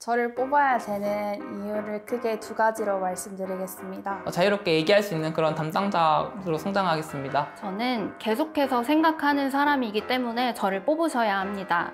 저를 뽑아야 되는 이유를 크게 두 가지로 말씀드리겠습니다. 자유롭게 얘기할 수 있는 그런 담당자로 성장하겠습니다. 저는 계속해서 생각하는 사람이기 때문에 저를 뽑으셔야 합니다.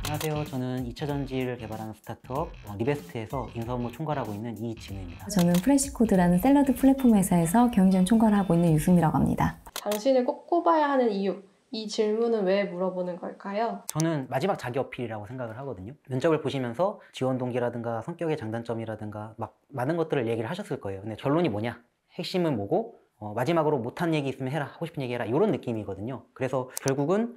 안녕하세요. 저는 2차 전지를 개발하는 스타트업 리베스트에서 인사업무 총괄하고 있는 이진우입니다. 저는 프레시코드라는 샐러드 플랫폼 회사에서 경영 총괄하고 있는 유수미라고 합니다. 당신을 꼭 뽑아야 하는 이유, 이 질문은 왜 물어보는 걸까요? 저는 마지막 자기 어필이라고 생각을 하거든요. 면접을 보시면서 지원 동기라든가 성격의 장단점이라든가 막 많은 것들을 얘기를 하셨을 거예요. 근데 결론이 뭐냐? 핵심은 뭐고 마지막으로 못한 얘기 있으면 해라, 하고 싶은 얘기 해라, 이런 느낌이거든요. 그래서 결국은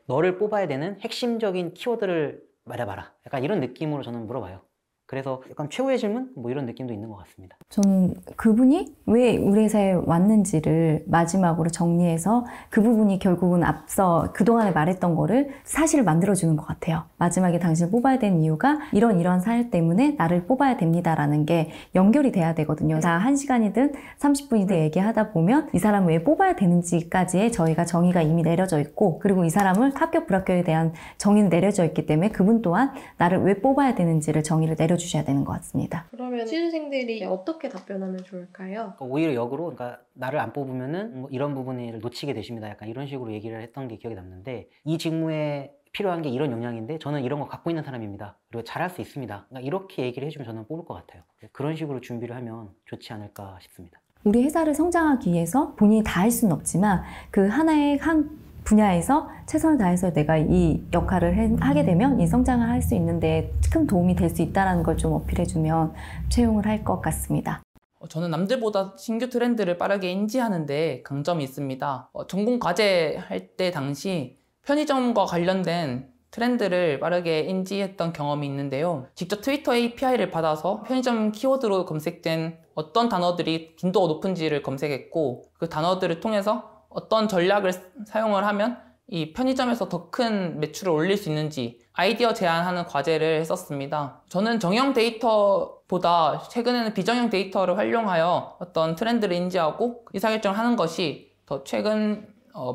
너를 뽑아야 되는 핵심적인 키워드를 말해봐라, 약간 이런 느낌으로 저는 물어봐요. 그래서 약간 최후의 질문? 뭐 이런 느낌도 있는 것 같습니다. 저는 그분이 왜 우리 회사에 왔는지를 마지막으로 정리해서 그 부분이 결국은 앞서 그동안에 말했던 거를 사실을 만들어주는 것 같아요. 마지막에 당신을 뽑아야 되는 이유가 이런 사실 때문에 나를 뽑아야 됩니다라는 게 연결이 돼야 되거든요. 다 1시간이든 30분이든 얘기하다 보면 이 사람을 왜 뽑아야 되는지까지의 저희가 정의가 이미 내려져 있고, 그리고 이 사람을 합격 불합격에 대한 정의는 내려져 있기 때문에 그분 또한 나를 왜 뽑아야 되는지를 정의를 내려주셔야 되는 것 같습니다. 그러면 취준생들이 어떻게 답변하면 좋을까요? 오히려 역으로, 그러니까 나를 안 뽑으면은 뭐 이런 부분을 놓치게 되십니다, 약간 이런 식으로 얘기를 했던 게 기억에 남는데, 이 직무에 필요한 게 이런 역량인데 저는 이런 거 갖고 있는 사람입니다, 그리고 잘할 수 있습니다, 그러니까 이렇게 얘기를 해주면 저는 뽑을 것 같아요. 그런 식으로 준비를 하면 좋지 않을까 싶습니다. 우리 회사를 성장하기 위해서 본인이 다 할 수는 없지만 그 하나의 한 분야에서 최선을 다해서 내가 이 역할을 하게 되면 이 성장을 할 수 있는데 큰 도움이 될 수 있다는 걸 좀 어필해주면 채용을 할 것 같습니다. 저는 남들보다 신규 트렌드를 빠르게 인지하는데 강점이 있습니다. 전공 과제 할 때 당시 편의점과 관련된 트렌드를 빠르게 인지했던 경험이 있는데요. 직접 트위터 API를 받아서 편의점 키워드로 검색된 어떤 단어들이 빈도가 높은지를 검색했고, 그 단어들을 통해서 어떤 전략을 사용을 하면 이 편의점에서 더 큰 매출을 올릴 수 있는지 아이디어 제안하는 과제를 했었습니다. 저는 정형 데이터보다 최근에는 비정형 데이터를 활용하여 어떤 트렌드를 인지하고 의사결정을 하는 것이 더 최근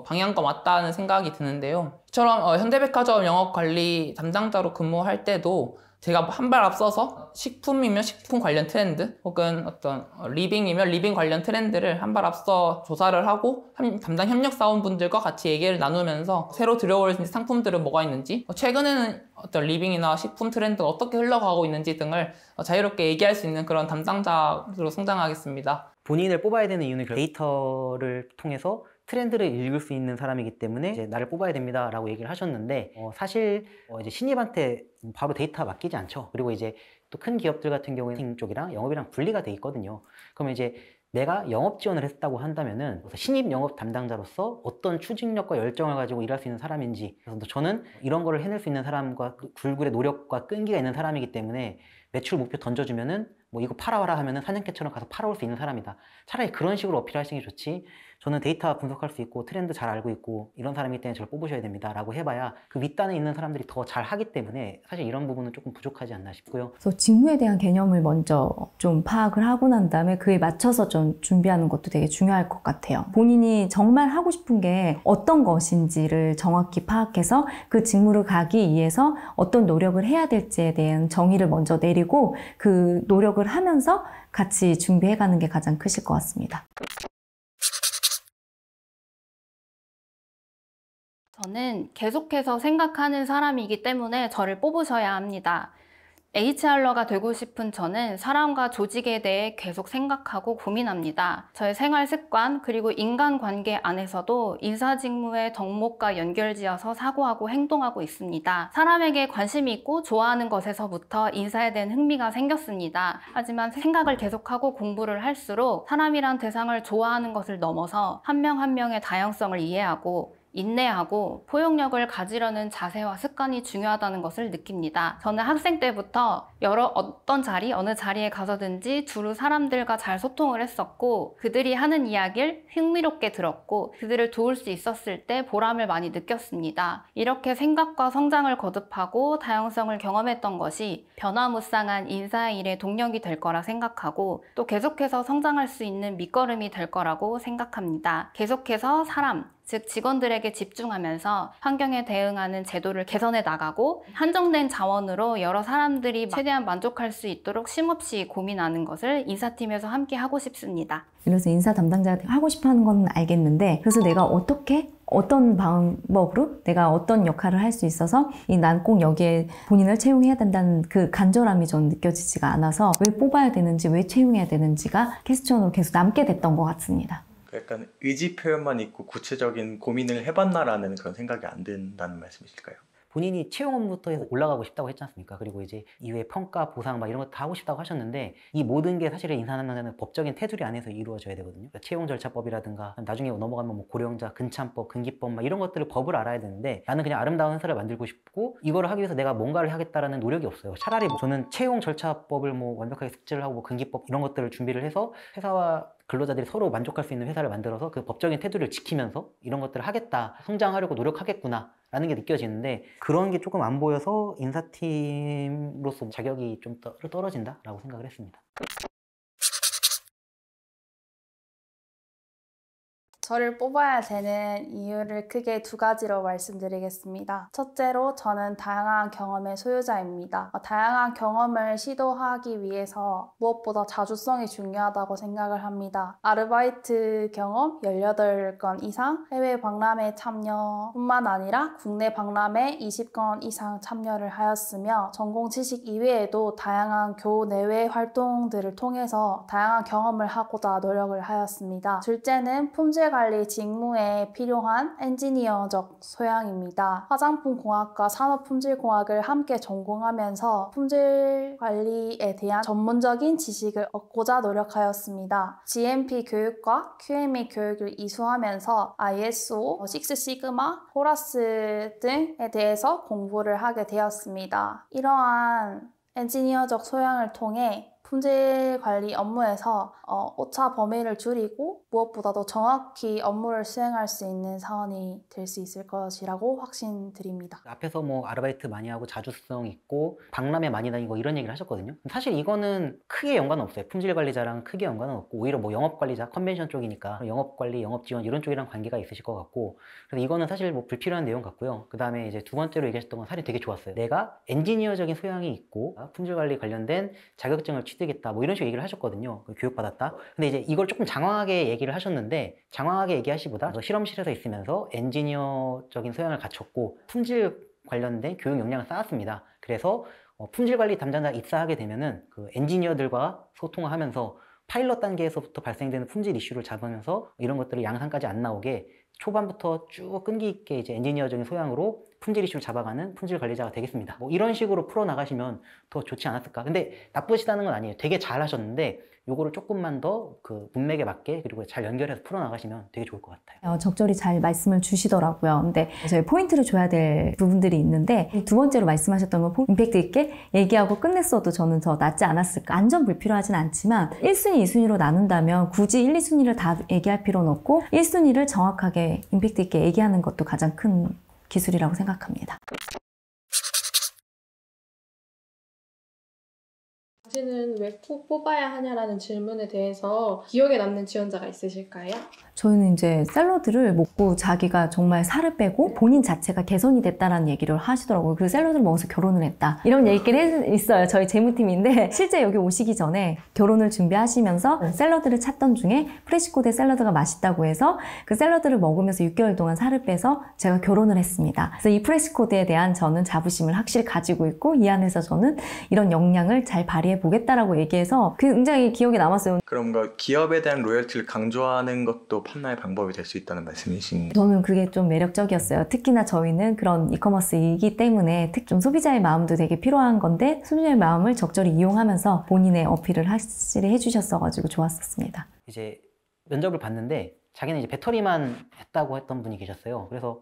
방향과 맞다는 생각이 드는데요. 이처럼 현대백화점 영업관리 담당자로 근무할 때도 제가 한 발 앞서서 식품이면 식품 관련 트렌드, 혹은 어떤 리빙이면 리빙 관련 트렌드를 한 발 앞서 조사를 하고 담당 협력사원분들과 같이 얘기를 나누면서 새로 들어올 상품들은 뭐가 있는지, 최근에는 어떤 리빙이나 식품 트렌드가 어떻게 흘러가고 있는지 등을 자유롭게 얘기할 수 있는 그런 담당자로 성장하겠습니다. 본인을 뽑아야 되는 이유는 데이터를 통해서 트렌드를 읽을 수 있는 사람이기 때문에 이제 나를 뽑아야 됩니다 라고 얘기를 하셨는데, 사실 이제 신입한테 바로 데이터 맡기지 않죠. 그리고 이제 또 큰 기업들 같은 경우에는 쪽이랑 영업이랑 분리가 돼 있거든요. 그러면 이제 내가 영업 지원을 했다고 한다면은 신입 영업 담당자로서 어떤 추진력과 열정을 가지고 일할 수 있는 사람인지, 그래서 저는 이런 거를 해낼 수 있는 사람과 불굴의 노력과 끈기가 있는 사람이기 때문에 매출 목표 던져주면은 뭐 이거 팔아와라 하면은 사냥개처럼 가서 팔아올 수 있는 사람이다, 차라리 그런 식으로 어필하시는 게 좋지, 저는 데이터 분석할 수 있고 트렌드 잘 알고 있고 이런 사람이기 때문에 저를 뽑으셔야 됩니다 라고 해봐야 그 윗단에 있는 사람들이 더 잘하기 때문에 사실 이런 부분은 조금 부족하지 않나 싶고요. 그래서 직무에 대한 개념을 먼저 좀 파악을 하고 난 다음에 그에 맞춰서 좀 준비하는 것도 되게 중요할 것 같아요. 본인이 정말 하고 싶은 게 어떤 것인지를 정확히 파악해서 그 직무를 가기 위해서 어떤 노력을 해야 될지에 대한 정의를 먼저 내리고 그 노력을 하면서 같이 준비해가는 게 가장 크실 것 같습니다. 저는 계속해서 생각하는 사람이기 때문에 저를 뽑으셔야 합니다. HR러가 되고 싶은 저는 사람과 조직에 대해 계속 생각하고 고민합니다. 저의 생활 습관 그리고 인간관계 안에서도 인사 직무의 덕목과 연결지어서 사고하고 행동하고 있습니다. 사람에게 관심이 있고 좋아하는 것에서부터 인사에 대한 흥미가 생겼습니다. 하지만 생각을 계속하고 공부를 할수록 사람이란 대상을 좋아하는 것을 넘어서 한 명 한 명의 다양성을 이해하고 인내하고 포용력을 가지려는 자세와 습관이 중요하다는 것을 느낍니다. 저는 학생 때부터 어느 자리에 가서든지 두루 사람들과 잘 소통을 했었고, 그들이 하는 이야기를 흥미롭게 들었고 그들을 도울 수 있었을 때 보람을 많이 느꼈습니다. 이렇게 생각과 성장을 거듭하고 다양성을 경험했던 것이 변화무쌍한 인사의 일의 동력이 될 거라 생각하고, 또 계속해서 성장할 수 있는 밑거름이 될 거라고 생각합니다. 계속해서 즉 직원들에게 개발에게 집중하면서 환경에 대응하는 제도를 개선해 나가고 한정된 자원으로 여러 사람들이 최대한 만족할 수 있도록 쉼없이 고민하는 것을 인사팀에서 함께 하고 싶습니다. 그래서 인사 담당자가 하고 싶어 하는 건 알겠는데, 그래서 내가 어떤 방법으로 내가 어떤 역할을 할 수 있어서 난 꼭 여기에 본인을 채용해야 된다는 그 간절함이 전 느껴지지가 않아서 왜 뽑아야 되는지, 왜 채용해야 되는지가 퀘스천으로 계속 남게 됐던 것 같습니다. 약간 의지 표현만 있고 구체적인 고민을 해봤나라는 그런 생각이 안 든다는 말씀이실까요? 본인이 채용 업무부터 해서 올라가고 싶다고 했지 않습니까? 그리고 이제 이후에 평가, 보상 막 이런 거 다 하고 싶다고 하셨는데, 이 모든 게 사실은 인사 담당자는 법적인 테두리 안에서 이루어져야 되거든요. 그러니까 채용 절차법이라든가 나중에 넘어가면 뭐 고령자 근참법, 근기법 막 이런 것들을 법을 알아야 되는데, 나는 그냥 아름다운 회사를 만들고 싶고 이거를 하기 위해서 내가 뭔가를 하겠다라는 노력이 없어요. 차라리 저는 채용 절차법을 뭐 완벽하게 숙지를 하고 뭐 근기법 이런 것들을 준비를 해서 회사와 근로자들이 서로 만족할 수 있는 회사를 만들어서 그 법적인 테두리를 지키면서 이런 것들을 하겠다, 성장하려고 노력하겠구나 라는 게 느껴지는데, 그런 게 조금 안 보여서 인사팀으로서 자격이 좀 떨어진다라고 생각을 했습니다. 저를 뽑아야 되는 이유를 크게 두 가지로 말씀드리겠습니다. 첫째로 저는 다양한 경험의 소유자입니다. 다양한 경험을 시도하기 위해서 무엇보다 자주성이 중요하다고 생각을 합니다. 아르바이트 경험 18건 이상, 해외 박람회 참여뿐만 아니라 국내 박람회 20건 이상 참여를 하였으며, 전공 지식 이외에도 다양한 교내외 활동들을 통해서 다양한 경험을 하고자 노력을 하였습니다. 둘째는 품질 관리 직무에 필요한 엔지니어적 소양입니다. 화장품공학과 산업품질공학을 함께 전공하면서 품질 관리에 대한 전문적인 지식을 얻고자 노력하였습니다. GMP 교육과 QME 교육을 이수하면서 ISO, 식스시그마, 호라스 등에 대해서 공부를 하게 되었습니다. 이러한 엔지니어적 소양을 통해 품질 관리 업무에서 오차 범위를 줄이고 무엇보다도 정확히 업무를 수행할 수 있는 사원이 될 수 있을 것이라고 확신드립니다. 앞에서 뭐 아르바이트 많이 하고 자주성 있고 박람회 많이 다니고 이런 얘기를 하셨거든요. 사실 이거는 크게 연관은 없어요. 품질 관리자랑 크게 연관은 없고, 오히려 뭐 영업 관리자, 컨벤션 쪽이니까 영업 관리, 영업 지원 이런 쪽이랑 관계가 있으실 것 같고, 그래서 이거는 사실 뭐 불필요한 내용 같고요. 그 다음에 이제 두 번째로 얘기하셨던 건 사실 되게 좋았어요. 내가 엔지니어적인 소양이 있고 품질 관리 관련된 자격증을 취득했다, 뭐 이런 식으로 얘기를 하셨거든요. 교육받았다. 근데 이제 이걸 조금 장황하게 얘기를 하셨는데, 장황하게 얘기하시보다 실험실에서 있으면서 엔지니어적인 소양을 갖췄고 품질 관련된 교육 역량을 쌓았습니다. 그래서 품질 관리 담당자 입사하게 되면은 그 엔지니어들과 소통을 하면서 파일럿 단계에서부터 발생되는 품질 이슈를 잡으면서 이런 것들을 양산까지 안 나오게 초반부터 쭉 끈기 있게 이제 엔지니어적인 소양으로 품질 이슈를 잡아가는 품질 관리자가 되겠습니다. 뭐 이런 식으로 풀어나가시면 더 좋지 않았을까. 근데 나쁘시다는 건 아니에요. 되게 잘 하셨는데 요거를 조금만 더 그 문맥에 맞게 그리고 잘 연결해서 풀어나가시면 되게 좋을 것 같아요. 적절히 잘 말씀을 주시더라고요. 근데 저희 포인트를 줘야 될 부분들이 있는데, 두 번째로 말씀하셨던 건 임팩트 있게 얘기하고 끝냈어도 저는 더 낫지 않았을까. 완전 불필요하진 않지만 1순위, 2순위로 나눈다면 굳이 1, 2순위를 다 얘기할 필요는 없고 1순위를 정확하게 임팩트 있게 얘기하는 것도 가장 큰 기술이라고 생각합니다. 당신은 왜 꼭 뽑아야 하냐라는 질문에 대해서 기억에 남는 지원자가 있으실까요? 저희는 이제 샐러드를 먹고 자기가 정말 살을 빼고 본인 자체가 개선이 됐다라는 얘기를 하시더라고요. 그 샐러드를 먹어서 결혼을 했다, 이런 얘기를 있어요. 저희 재무팀인데 실제 여기 오시기 전에 결혼을 준비하시면서 샐러드를 찾던 중에 프레시코드의 샐러드가 맛있다고 해서 그 샐러드를 먹으면서 6개월 동안 살을 빼서 제가 결혼을 했습니다. 그래서 이 프레시코드에 대한 저는 자부심을 확실히 가지고 있고, 이 안에서 저는 이런 역량을 잘 발휘해 보겠다라고 얘기해서 굉장히 기억에 남았어요. 그럼 뭔가 기업에 대한 로열티를 강조하는 것도 판단의 방법이 될 수 있다는 말씀이신? 저는 그게 좀 매력적이었어요. 특히나 저희는 그런 이커머스이기 때문에 좀 소비자의 마음도 되게 필요한 건데, 소비자의 마음을 적절히 이용하면서 본인의 어필을 확실히 해주셨어가지고 좋았었습니다. 이제 면접을 봤는데 자기는 이제 배터리만 했다고 했던 분이 계셨어요. 그래서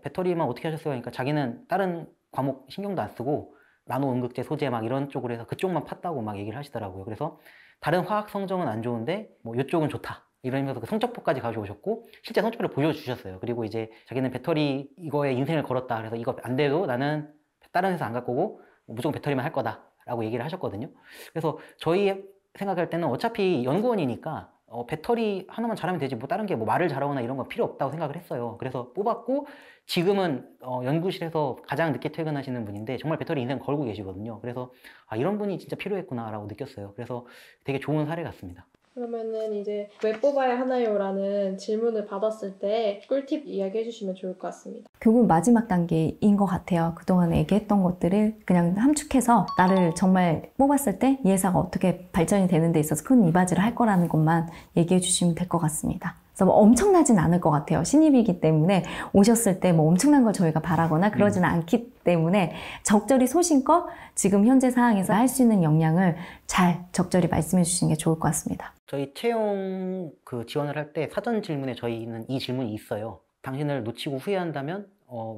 배터리만 어떻게 하셨어요? 그러니까 자기는 다른 과목 신경도 안 쓰고 나노 음극재 소재 막 이런 쪽으로 해서 그쪽만 팠다고 막 얘기를 하시더라고요. 그래서 다른 화학 성적은 안 좋은데 뭐 이쪽은 좋다, 이러면서 그 성적표까지 가져오셨고 실제 성적표를 보여주셨어요. 그리고 이제 자기는 배터리 이거에 인생을 걸었다, 그래서 이거 안 돼도 나는 다른 회사 안 갖고 오고 무조건 배터리만 할 거다 라고 얘기를 하셨거든요. 그래서 저희 생각할 때는 어차피 연구원이니까 배터리 하나만 잘하면 되지 뭐 다른 게 뭐 말을 잘하거나 이런 건 필요 없다고 생각을 했어요. 그래서 뽑았고 지금은 연구실에서 가장 늦게 퇴근하시는 분인데 정말 배터리 인생 걸고 계시거든요. 그래서 아, 이런 분이 진짜 필요했구나라고 느꼈어요. 그래서 되게 좋은 사례 같습니다. 그러면은 이제 왜 뽑아야 하나요?라는 질문을 받았을 때 꿀팁 이야기해 주시면 좋을 것 같습니다. 결국 마지막 단계인 것 같아요. 그동안 얘기했던 것들을 그냥 함축해서 나를 정말 뽑았을 때 이 회사가 어떻게 발전이 되는 데 있어서 큰 이바지를 할 거라는 것만 얘기해 주시면 될 것 같습니다. 그래서 뭐 엄청나진 않을 것 같아요. 신입이기 때문에 오셨을 때 뭐 엄청난 걸 저희가 바라거나 그러지는 않기 때문에 적절히 소신껏 지금 현재 상황에서 할 수 있는 역량을 잘 적절히 말씀해 주시는 게 좋을 것 같습니다. 저희 채용 지원을 할 때 사전 질문에 저희는 이 질문이 있어요. 당신을 놓치고 후회한다면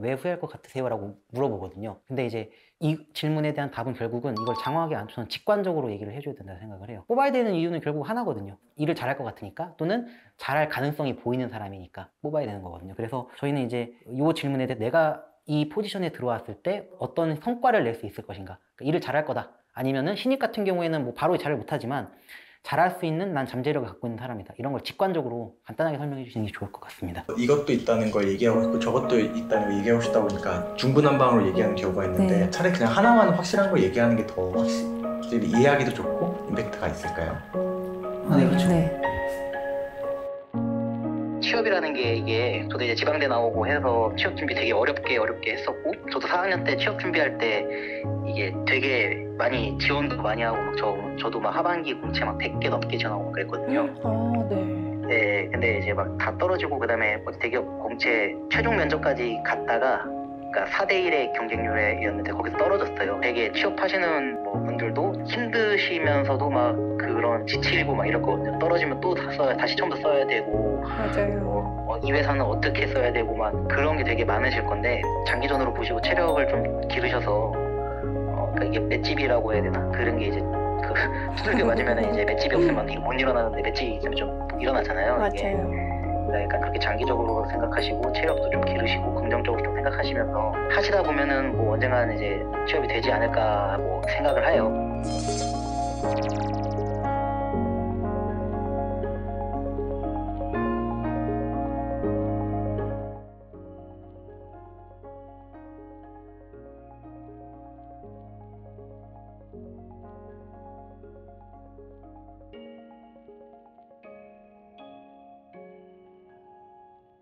왜 후회할 것 같으세요? 라고 물어보거든요. 근데 이제 이 질문에 대한 답은 결국은 이걸 장황하게 안 저는 직관적으로 얘기를 해줘야 된다고 생각을 해요. 뽑아야 되는 이유는 결국 하나거든요. 일을 잘할 것 같으니까 또는 잘할 가능성이 보이는 사람이니까 뽑아야 되는 거거든요. 그래서 저희는 이제 이 질문에 대해 내가 이 포지션에 들어왔을 때 어떤 성과를 낼 수 있을 것인가, 그러니까 일을 잘할 거다. 아니면은 신입 같은 경우에는 뭐 바로 잘을 못하지만 잘할 수 있는 난 잠재력을 갖고 있는 사람이다. 이런 걸 직관적으로 간단하게 설명해 주시는 게 좋을 것 같습니다. 이것도 있다는 걸 얘기하고 싶고 저것도 있다는 걸 얘기하고 싶다 보니까 중구난방으로 얘기하는 경우가 있는데 네. 차라리 그냥 하나만 확실한 걸 얘기하는 게 더 확실히 이해하기도 좋고 임팩트가 있을까요? 네, 그렇죠. 네. 취업이라는 게 이게 저도 이제 지방대 나오고 해서 취업 준비 되게 어렵게 했었고 저도 4학년 때 취업 준비할 때 이게 되게 많이 지원도 많이 하고 저도 막 하반기 공채 막 100개 넘게 지원하고 그랬거든요. 아, 네. 네, 근데 이제 막 다 떨어지고 그다음에 대기업 공채 최종 면접까지 갔다가 그러니까 4대1의 경쟁률이었는데 거기서 떨어졌어요. 되게 취업하시는 뭐 분들도 힘드시면서도 막 그런 지치고 막 이랬거든요. 떨어지면 또 다시 처음부터 써야 되고 맞아요. 이 회사는 어떻게 써야 되고 막 그런 게 되게 많으실 건데 장기전으로 보시고 체력을 좀 기르셔서 그러니까 이게 맷집이라고 해야 되나 그런 게 이제 그 두들겨 맞으면 이제 맷집이 없으면 이게 못 일어나는데 맷집이 있으면 좀 일어나잖아요. 이게. 맞아요. 그러니까 그렇게 장기적으로 생각하시고 체력도 좀 기르시고 긍정적으로 좀 생각하시면서 하시다 보면은 뭐 언젠가는 이제 취업이 되지 않을까 뭐 생각을 해요.